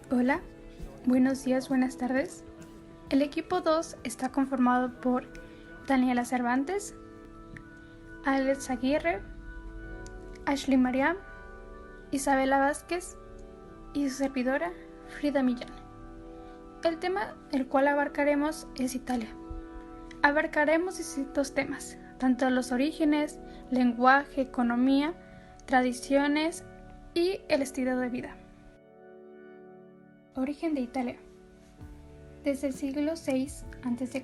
Hola, buenos días, buenas tardes. El equipo 2 está conformado por Daniela Cervantes, Alex Aguirre, Ashley Mariam, Isabela Vázquez y su servidora Frida Millán. El tema el cual abarcaremos es Italia. Abarcaremos distintos temas, tanto los orígenes, lenguaje, economía, tradiciones y el estilo de vida. Origen de Italia. Desde el siglo VI a.C.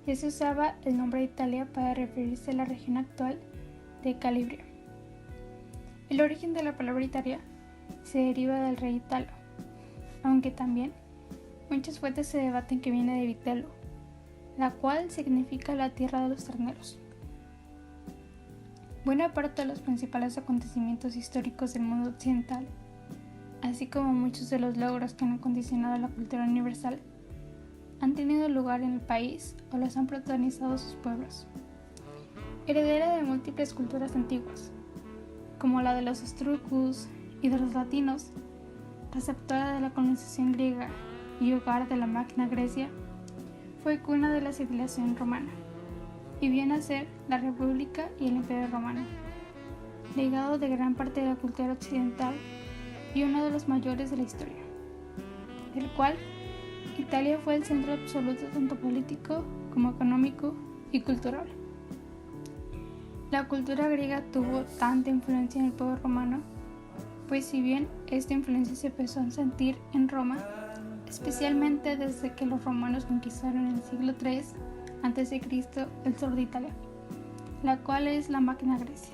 ya se usaba el nombre de Italia para referirse a la región actual de Calabria. El origen de la palabra Italia se deriva del rey Italo, aunque también muchas fuentes se debaten que viene de Vitello, la cual significa la tierra de los terneros. Buena parte de los principales acontecimientos históricos del mundo occidental, así como muchos de los logros que han condicionado la cultura universal, han tenido lugar en el país o los han protagonizado sus pueblos. Heredera de múltiples culturas antiguas, como la de los etruscos y de los latinos, receptora de la colonización griega y hogar de la Magna Grecia, fue cuna de la civilización romana, y viene a ser la República y el Imperio Romano, legado de gran parte de la cultura occidental y uno de los mayores de la historia, del cual Italia fue el centro absoluto tanto político como económico y cultural. La cultura griega tuvo tanta influencia en el pueblo romano, pues si bien esta influencia se empezó a sentir en Roma, especialmente desde que los romanos conquistaron en el siglo III a.C. el sur de Italia, la cual es la Magna Grecia.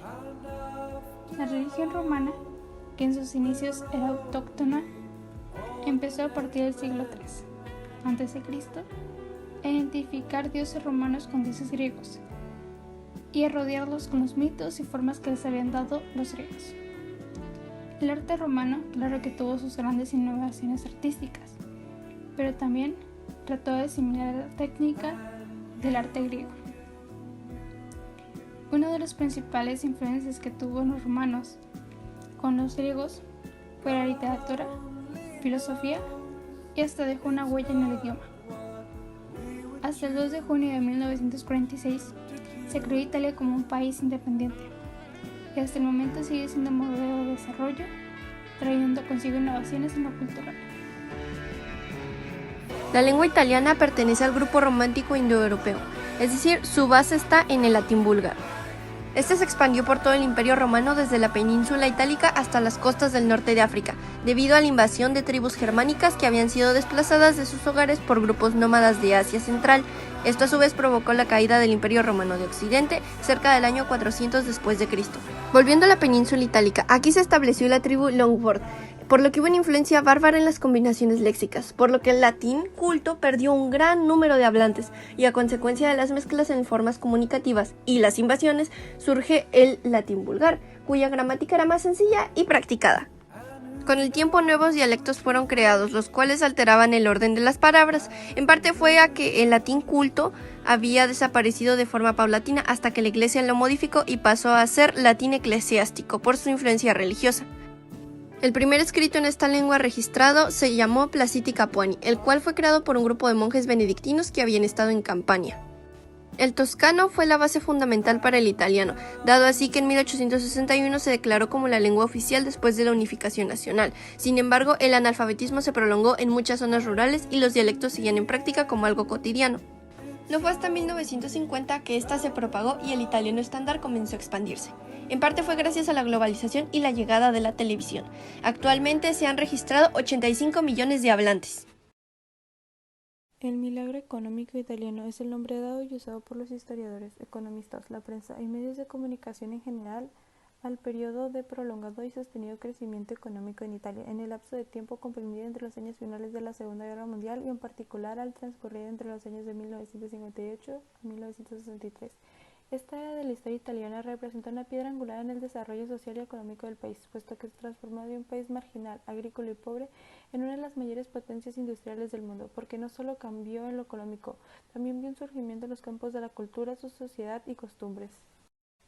La religión romana, que en sus inicios era autóctona, empezó a partir del siglo III a.C. a identificar dioses romanos con dioses griegos y a rodearlos con los mitos y formas que les habían dado los griegos. El arte romano, claro que tuvo sus grandes innovaciones artísticas, pero también trató de asimilar la técnica del arte griego. Una de las principales influencias que tuvo los romanos con los griegos fue la literatura, filosofía y hasta dejó una huella en el idioma. Hasta el 2 de junio de 1946 se creó Italia como un país independiente y hasta el momento sigue siendo modelo de desarrollo, trayendo consigo innovaciones en la cultura. La lengua italiana pertenece al grupo romántico indoeuropeo, es decir, su base está en el latín búlgaro. Este se expandió por todo el Imperio Romano desde la península itálica hasta las costas del norte de África, debido a la invasión de tribus germánicas que habían sido desplazadas de sus hogares por grupos nómadas de Asia Central. Esto a su vez provocó la caída del Imperio Romano de Occidente cerca del año 400 después de Cristo. Volviendo a la península itálica, aquí se estableció la tribu Longford, por lo que hubo una influencia bárbara en las combinaciones léxicas, por lo que el latín culto perdió un gran número de hablantes, y a consecuencia de las mezclas en formas comunicativas y las invasiones, surge el latín vulgar, cuya gramática era más sencilla y practicada. Con el tiempo nuevos dialectos fueron creados, los cuales alteraban el orden de las palabras. En parte fue a que el latín culto había desaparecido de forma paulatina hasta que la iglesia lo modificó y pasó a ser latín eclesiástico por su influencia religiosa. El primer escrito en esta lengua registrado se llamó Placiti Capuani, el cual fue creado por un grupo de monjes benedictinos que habían estado en Campania. El toscano fue la base fundamental para el italiano, dado así que en 1861 se declaró como la lengua oficial después de la unificación nacional. Sin embargo, el analfabetismo se prolongó en muchas zonas rurales y los dialectos seguían en práctica como algo cotidiano. No fue hasta 1950 que esta se propagó y el italiano estándar comenzó a expandirse. En parte fue gracias a la globalización y la llegada de la televisión. Actualmente se han registrado 85 millones de hablantes. El milagro económico italiano es el nombre dado y usado por los historiadores, economistas, la prensa y medios de comunicación en general al periodo de prolongado y sostenido crecimiento económico en Italia, en el lapso de tiempo comprendido entre los años finales de la Segunda Guerra Mundial y en particular al transcurrido entre los años de 1958 a 1963. Esta era de la historia italiana representa una piedra angular en el desarrollo social y económico del país, puesto que se transformó de un país marginal, agrícola y pobre en una de las mayores potencias industriales del mundo, porque no solo cambió en lo económico, también vio un surgimiento en los campos de la cultura, su sociedad y costumbres.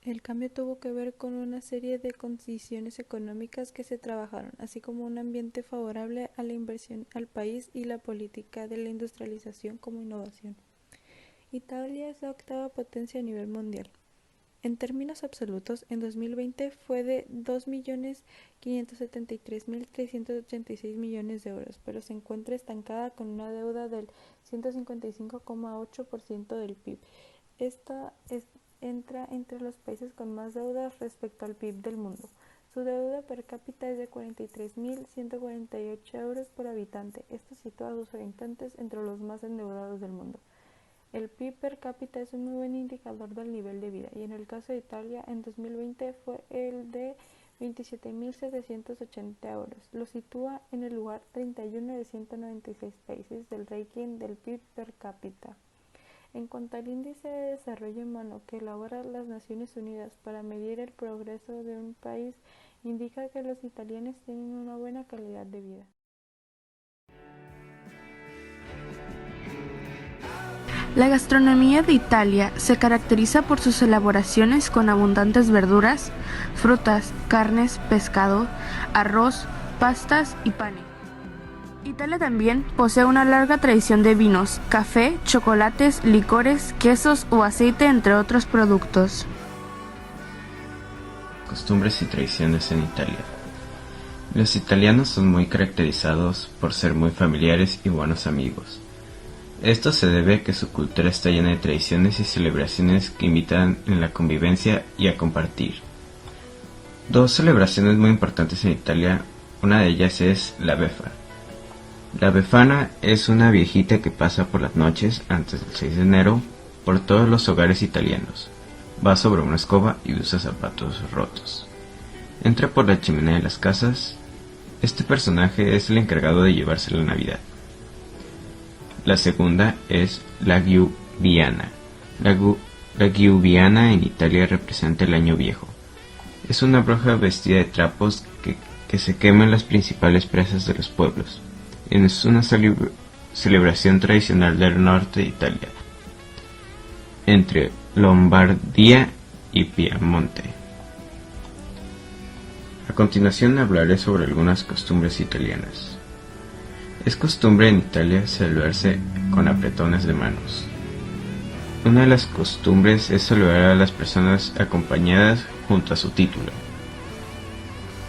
El cambio tuvo que ver con una serie de condiciones económicas que se trabajaron, así como un ambiente favorable a la inversión al país y la política de la industrialización como innovación. Italia es la octava potencia a nivel mundial. En términos absolutos, en 2020 fue de 2.573.386 millones de euros, pero se encuentra estancada con una deuda del 155,8% del PIB. Esta entra entre los países con más deuda respecto al PIB del mundo. Su deuda per cápita es de 43.148 euros por habitante. Esto sitúa a sus habitantes entre los más endeudados del mundo. El PIB per cápita es un muy buen indicador del nivel de vida y en el caso de Italia en 2020 fue el de 27.780 euros. Lo sitúa en el lugar 31 de 196 países del ranking del PIB per cápita. En cuanto al índice de desarrollo humano que elabora las Naciones Unidas para medir el progreso de un país, indica que los italianos tienen una buena calidad de vida. La gastronomía de Italia se caracteriza por sus elaboraciones con abundantes verduras, frutas, carnes, pescado, arroz, pastas y panes. Italia también posee una larga tradición de vinos, café, chocolates, licores, quesos o aceite, entre otros productos. Costumbres y tradiciones en Italia. Los italianos son muy caracterizados por ser muy familiares y buenos amigos. Esto se debe a que su cultura está llena de tradiciones y celebraciones que invitan a la convivencia y a compartir. Dos celebraciones muy importantes en Italia, una de ellas es la Befana. La Befana es una viejita que pasa por las noches antes del 6 de enero por todos los hogares italianos. Va sobre una escoba y usa zapatos rotos. Entra por la chimenea de las casas. Este personaje es el encargado de llevarse la Navidad. La segunda es la Giubiana. La Giubiana en Italia representa el año viejo. Es una bruja vestida de trapos que se quema en las principales plazas de los pueblos. Es una celebración tradicional del norte de Italia, entre Lombardía y Piamonte. A continuación hablaré sobre algunas costumbres italianas. Es costumbre en Italia saludarse con apretones de manos. Una de las costumbres es saludar a las personas acompañadas junto a su título.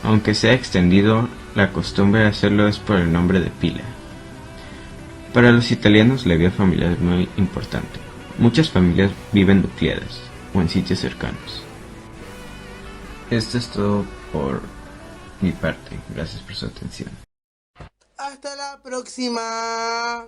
Aunque se ha extendido, la costumbre de hacerlo es por el nombre de pila. Para los italianos la vida familiar es muy importante. Muchas familias viven nucleadas o en sitios cercanos. Esto es todo por mi parte. Gracias por su atención. Hasta la próxima.